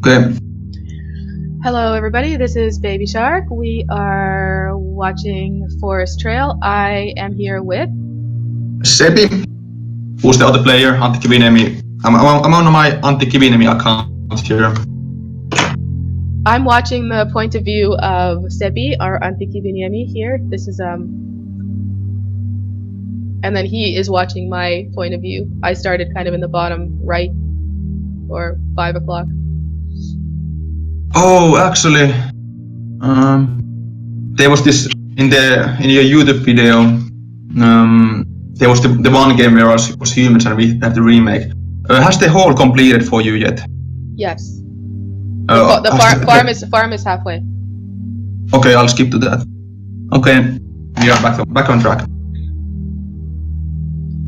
Okay. Hello everybody, this is BabyShark. We are watching Forest Trail. I am here with Sepi, who's the other player, Antti Kivinemi. I'm on my Antti Kivinemi account here. I'm watching the point of view of Sepi, our Antti Kivinemi here. This is and then he is watching my point of view. I started kind of in the bottom right, or 5 o'clock. Oh, actually, there was this in your YouTube video. There was the one game where I was humans and we have the remake. Has the whole completed for you yet? Yes. The farm is halfway. Okay, I'll skip to that. Okay, we are back on track.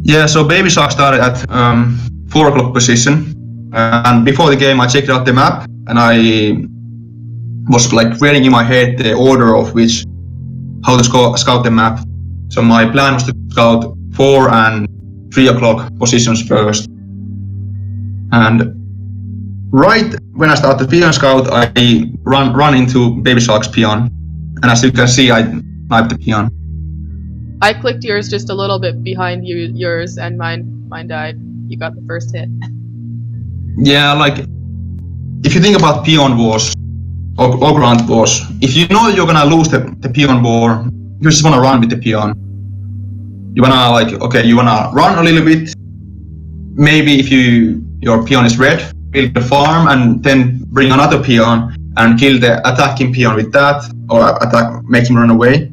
Yeah, so BabyShark started at 4 o'clock position, and before the game I checked out the map and I was like creating in my head the order of how to scout the map. So my plan was to scout 4 and 3 o'clock positions first. And right when I start the peon scout, I run into BabyShark's peon, and as you can see, I sniped the peon. I clicked yours just a little bit behind yours, and mine died. You got the first hit. Yeah, like if you think about peon wars or ground wars, if you know you're gonna lose the peon war, you just wanna run with the peon. You wanna run a little bit. Maybe if your peon is red, build the farm and then bring another peon and kill the attacking peon with that, or make him run away.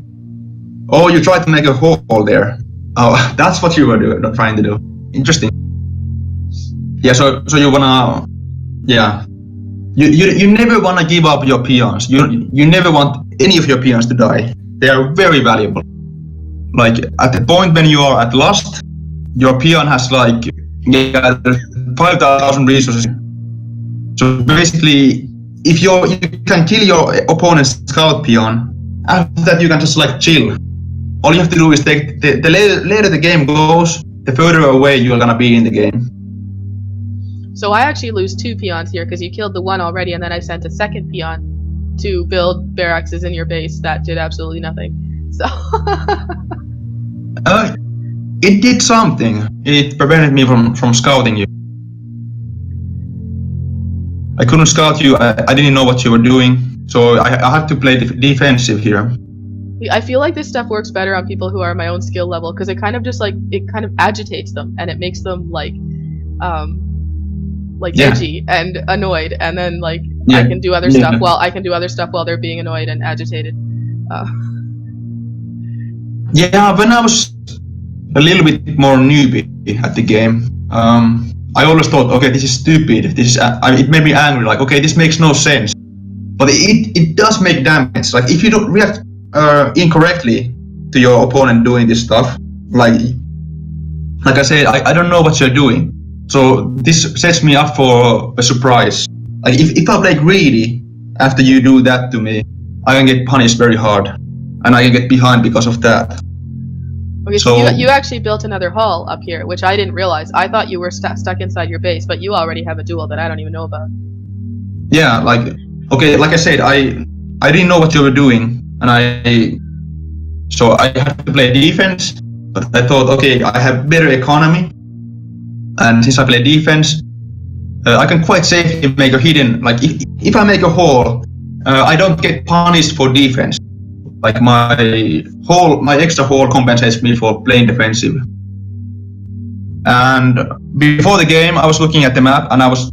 Or you try to make a hole there. Oh, that's what you were trying to do. Interesting. Yeah, so you wanna, yeah. You never wanna give up your peons. You never want any of your peons to die. They are very valuable. Like at the point when you are at last, your peon has 5,000 resources. So basically, if you can kill your opponent's scout peon, after that you can just chill. All you have to do is take the later the game goes, the further away you're gonna be in the game. So I actually lose 2 peons here because you killed the one already, and then I sent a second peon to build barracks in your base that did absolutely nothing. So it did something. It prevented me from scouting you. I couldn't scout you. I didn't know what you were doing, so I had to play defensive here. I feel like this stuff works better on people who are my own skill level because it kind of just it kind of agitates them and it makes them edgy and annoyed, and then I can do other stuff while they're being annoyed and agitated. Yeah, when I was a little bit more newbie at the game, I always thought, okay, this is stupid. It made me angry. Okay, this makes no sense. But it does make damage. If you don't react incorrectly to your opponent doing this stuff, like I said, I don't know what you're doing. So this sets me up for a surprise. If I play greedy after you do that to me, I can get punished very hard, and I can get behind because of that. Okay, so you actually built another hall up here, which I didn't realize. I thought you were stuck inside your base, but you already have a duel that I don't even know about. Yeah, like I said, I didn't know what you were doing, and so I had to play defense. But I thought, okay, I have better economy, and since I play defense, I can quite safely make a hidden. If I make a hole, I don't get punished for defense. My extra hole compensates me for playing defensive. And before the game, I was looking at the map and I was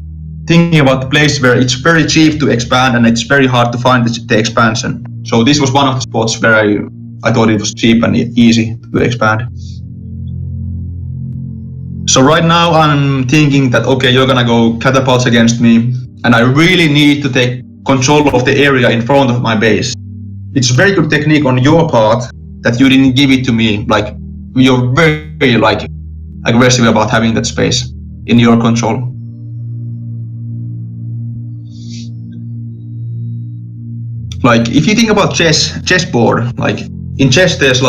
thinking about the place where it's very cheap to expand and it's very hard to find the expansion. So this was one of the spots where I thought it was cheap and easy to expand. So right now I'm thinking that, okay, you're gonna go catapults against me, and I really need to take control of the area in front of my base. It's a very good technique on your part that you didn't give it to me. You're very aggressive about having that space in your control. If you think about chessboard, in chess there's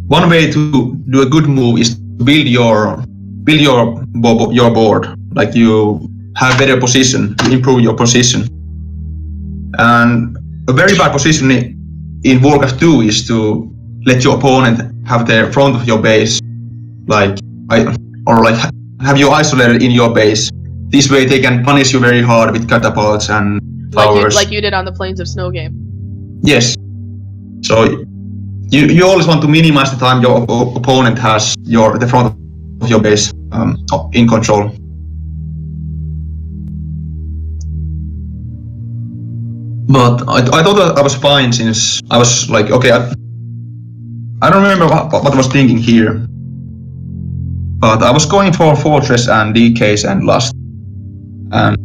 one way to do a good move is to build your board. You have better position, to improve your position. And a very bad position in Warcraft 2 is to let your opponent have the front of your base, have you isolated in your base. This way they can punish you very hard with catapults and towers. Like you did on the Plains of Snow game. Yes. So you always want to minimize the time your opponent has the front of your base in control. But I thought that I was fine since I was like, okay, I don't remember what I was thinking here. But I was going for Fortress and DKs and Lust. And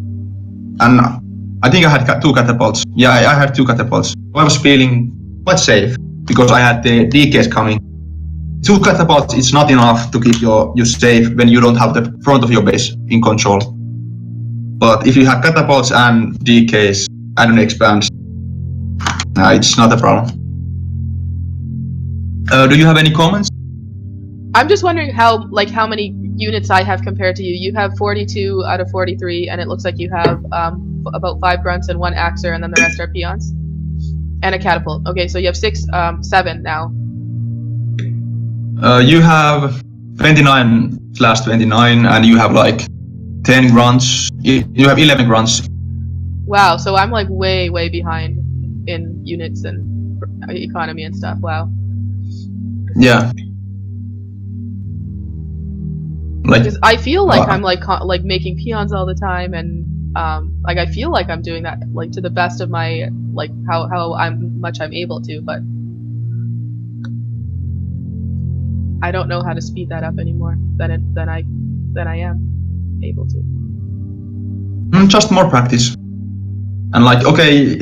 I think I had 2 catapults. Yeah, I had 2 catapults. I was feeling quite safe because I had the DKs coming. 2 catapults is not enough to keep you safe when you don't have the front of your base in control. But if you have catapults and DKs and an expanse, it's not a problem. Do you have any comments? I'm just wondering how many units I have compared to you. You have 42 out of 43, and it looks like you have about 5 grunts and 1 axer, and then the rest are peons. And a catapult. Okay, so you have 7 now. You have 29/29, and you have like 10 grunts. You have 11 grunts. Wow, so I'm like way behind in units and economy and stuff. Wow. Yeah. Because I feel like I'm like making peons all the time, and I feel like I'm doing that like to the best of my how much I'm able to, but I don't know how to speed that up anymore than I am able to. Just more practice. And okay,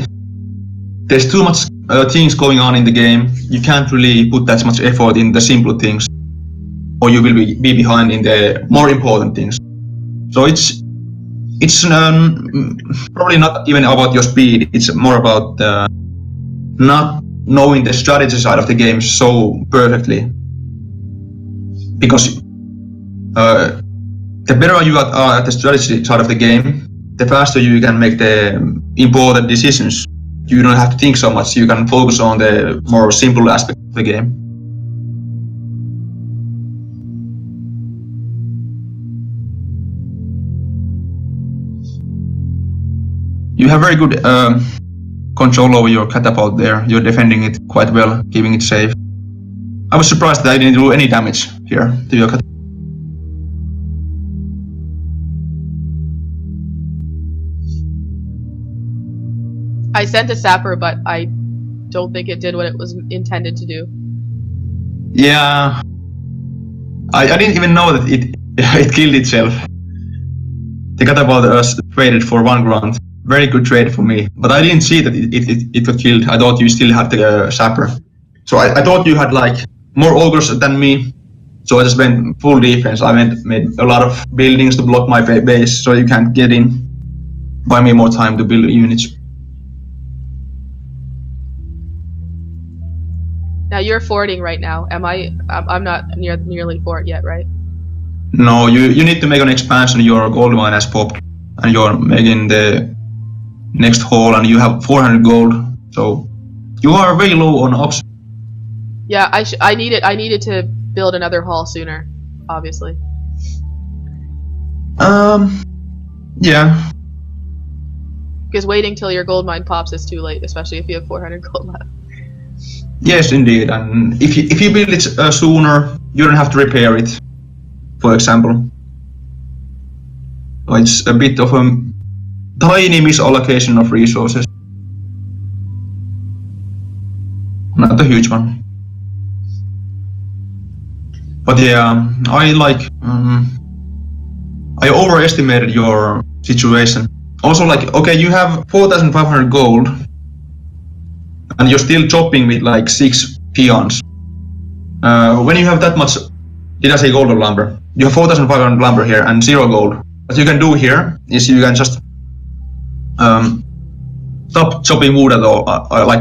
there's too much things going on in the game. You can't really put that much effort in the simple things, or you will be behind in the more important things. So it's probably not even about your speed. It's more about not knowing the strategy side of the game so perfectly. Because the better you are at the strategy side of the game, the faster you can make the important decisions. You don't have to think so much. You can focus on the more simple aspect of the game. You have very good control over your catapult there. You're defending it quite well, keeping it safe. I was surprised that I didn't do any damage here to your catapult. I sent a sapper, but I don't think it did what it was intended to do. Yeah, I didn't even know that it killed itself. The catapult traded for 1 grunt. Very good trade for me, but I didn't see that it got killed. I thought you still had the sapper. So I thought you had like more ogres than me. So I just went full defense. I made a lot of buildings to block my base, so you can't get in. Buy me more time to build units. Now you're forting right now. I'm not nearly fort yet, right? No, you need to make an expansion. Your gold mine has popped, and you're making the next hall, and you have 400 gold. So you are very low on ops. Yeah, I needed to build another hall sooner, obviously. Yeah. Because waiting till your gold mine pops is too late, especially if you have 400 gold left. Yes, indeed. And if you build it sooner, you don't have to repair it, for example. So it's a bit of a tiny misallocation of resources. Not a huge one. But yeah, I overestimated your situation. Also, okay, you have 4,500 gold, and you're still chopping with 6 peons. When you have that much, did I say gold or lumber? You have 4,500 lumber here and 0 gold. What you can do here is you can just stop chopping wood at all,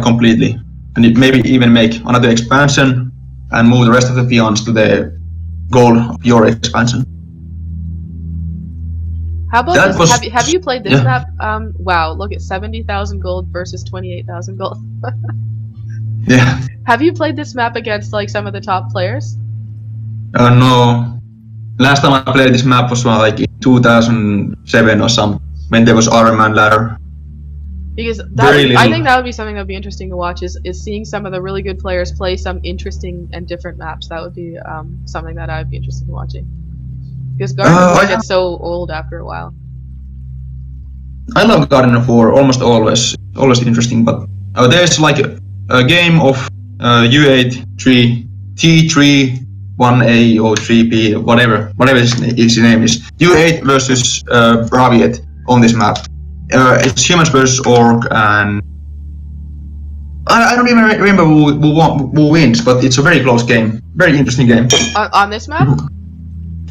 completely, and maybe even make another expansion and move the rest of the peons to the goal of your expansion. How about That this? was- Have you played this yeah. map? Wow, look at 70,000 gold versus 28,000 gold. Yeah. Have you played this map against like some of the top players? No. Last time I played this map was like in 2007 or something, when there was Iron Man ladder. Because Very I little. think that would be something that would be interesting to watch. Is seeing some of the really good players play some interesting and different maps. That would be something that I would be interested in watching. Because Garden of War I- gets so old after a while. I love Garden of War almost always interesting, but there's like a game of U8 T3 1A or 3B, whatever his name is. U8 versus Braviet on this map. It's humans versus orc, and I don't even remember who wins, but it's a very close game, very interesting game. On this map?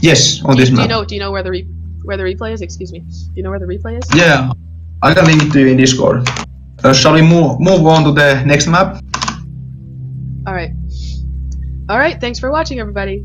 Yes, on this map. Do you know where the replay is? Excuse me. Do you know where the replay is? Yeah, I can link it to you in Discord. Shall we move on to the next map? All right. All right. Thanks for watching, everybody.